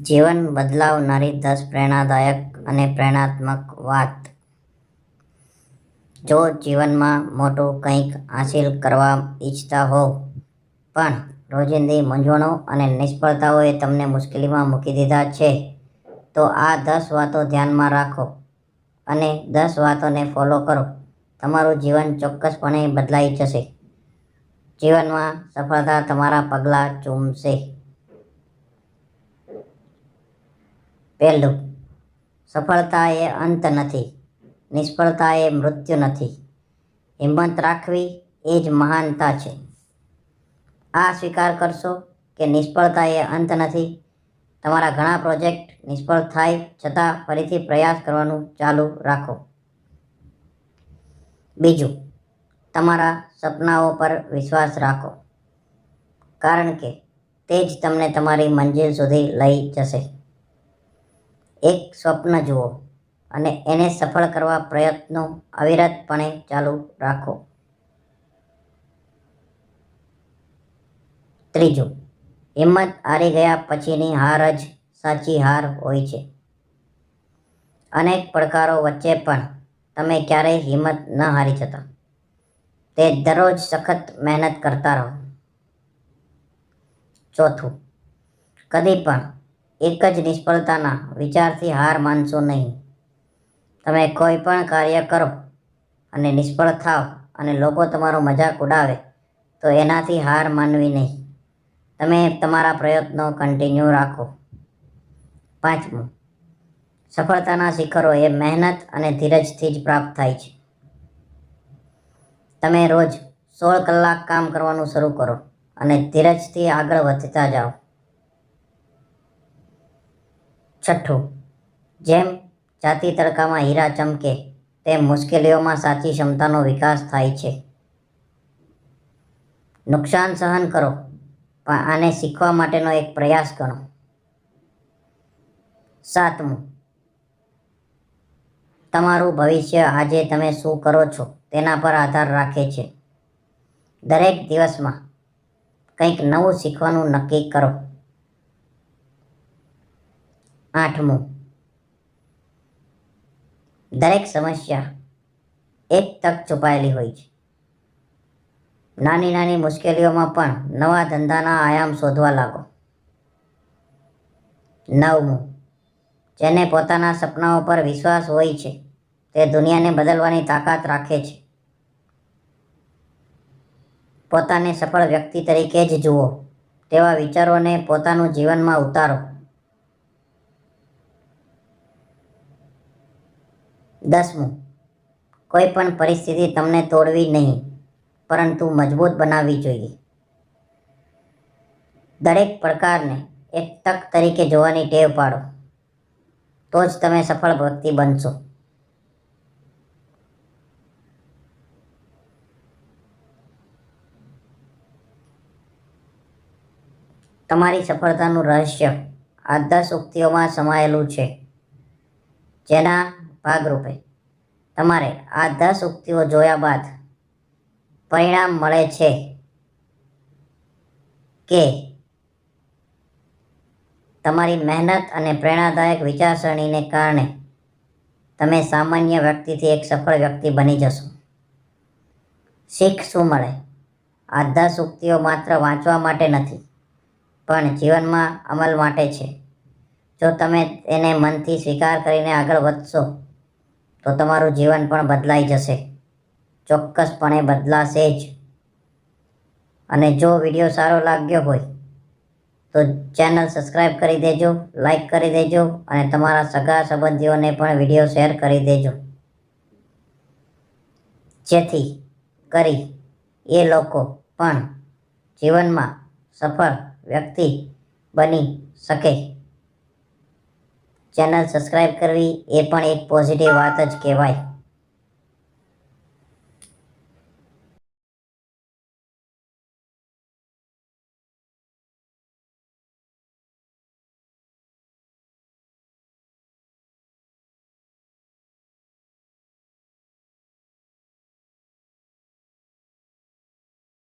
જીવન બદલાવનારી 10 પ્રેરણાદાયક અને પ્રેરણાત્મક વાત. જો જીવનમાં મોટું કંઈક હાંસિલ કરવા ઈચ્છતા હોવ, પણ રોજિંદી મૂંઝવણો અને નિષ્ફળતાઓએ તમને મુશ્કેલીમાં મૂકી દીધા છે, તો આ 10 વાતો ધ્યાનમાં રાખો અને 10 વાતોને ફોલો કરો. તમારું જીવન ચોક્કસપણે બદલાઈ જશે. જીવનમાં સફળતા તમારા પગલાં ચૂમશે. પહેલું, સફળતા એ અંત નથી, નિષ્ફળતા એ મૃત્યુ નથી. હિંમત રાખવી એ જ મહાનતા છે. આ સ્વીકાર કરશો કે નિષ્ફળતા એ અંત નથી. તમારા ઘણા પ્રોજેક્ટ નિષ્ફળ થાય છતાં ફરીથી પ્રયાસ કરવાનું ચાલુ રાખો. બીજું, તમારા સપનાઓ પર વિશ્વાસ રાખો, કારણ કે તે જ તમને તમારી મંજિલ સુધી લઈ જશે. એક સ્વપ્ન જુઓ અને એને સફળ કરવા પ્રયત્નો અવિરતપણે ચાલુ રાખો. ત્રીજું, હિંમત હારી ગયા પછીની હાર જ સાચી હાર હોય છે. અનેક પડકારો વચ્ચે પણ તમે ક્યારેય હિંમત ન હારી જતા. તે દરરોજ સખત મહેનત કરતા રહો. ચોથું, કદી પણ એક જ નિષ્ફળતાના વિચારથી હાર માનશો નહીં. તમે કોઈ પણ કાર્ય કરો અને નિષ્ફળ થાવ અને લોકો તમારો મજાક ઉડાવે તો એનાથી હાર માનવી નહીં. તમે તમારા પ્રયત્નો કન્ટિન્યુ રાખો. પાંચમું, સફળતાના શિખરો એ મહેનત અને ધીરજથી જ પ્રાપ્ત થાય છે. તમે રોજ 16 કલાક કામ કરવાનું શરૂ કરો અને ધીરજથી આગળ વધતા જાઓ. છઠ્ઠું, જેમ જાતિ તડકામાં હીરા ચમકે તેમ મુશ્કેલીઓમાં સાચી ક્ષમતાનો વિકાસ થાય છે. નુકસાન સહન કરો, પણ આને શીખવા માટેનો એક પ્રયાસ ગણો. સાતમું, તમારું ભવિષ્ય આજે તમે શું કરો છો તેના પર આધાર રાખે છે. દરેક દિવસમાં કંઈક નવું શીખવાનું નક્કી કરો. આઠમું, દરેક સમસ્યા એક તક છુપાયેલી હોય છે. નાની નાની મુશ્કેલીઓમાં પણ નવા ધંધાના આયામ શોધવા લાગો. નવમું, જેને પોતાના સપનાઓ પર વિશ્વાસ હોય છે તે દુનિયાને બદલવાની તાકાત રાખે છે. પોતાને સફળ વ્યક્તિ તરીકે જ જુઓ, તેવા વિચારોને પોતાનું જીવનમાં ઉતારો. 10મું, કોઈ પણ પરિસ્થિતિ તમને તોડવી નહીં, પરંતુ મજબૂત બનાવવી જોઈએ. દરેક પડકારને એક તક તરીકે જોવાની ટેવ પાડો, તો જ તમે સફળ વ્યક્તિ બનશો. તમારી સફળતાનું રહસ્ય આ 10 ઉક્તિઓમાં સમાયેલું છે, જેના ભાગરૂપે તમારે આ 10 ઉક્તિઓ જોયા બાદ પરિણામ મળે છે કે તમારી મહેનત અને પ્રેરણાદાયક વિચારસરણીને કારણે તમે સામાન્ય વ્યક્તિથી એક સફળ વ્યક્તિ બની જશો. શીખ શું મળે? આ 10 ઉક્તિઓ માત્ર વાંચવા માટે નથી, પણ જીવનમાં અમલ માટે છે. જો તમે તેને મનથી સ્વીકાર કરીને આગળ વધશો, તો તમારું જીવન પણ બદલાઈ જશે. ચોક્કસપણે બદલાશે જ. અને જો વિડીયો સારો લાગ્યો હોય તો ચેનલ સબસ્ક્રાઈબ કરી દેજો, લાઈક કરી દેજો અને તમારા સગા સંબંધીઓને પણ વિડીયો શેર કરી દેજો, જેથી કરી એ લોકો પણ જીવનમાં સફળ વ્યક્તિ બની શકે. ચેનલ સબસ્ક્રાઈબ કરવી એ પણ એક પોઝિટિવ વાત જ કહેવાય.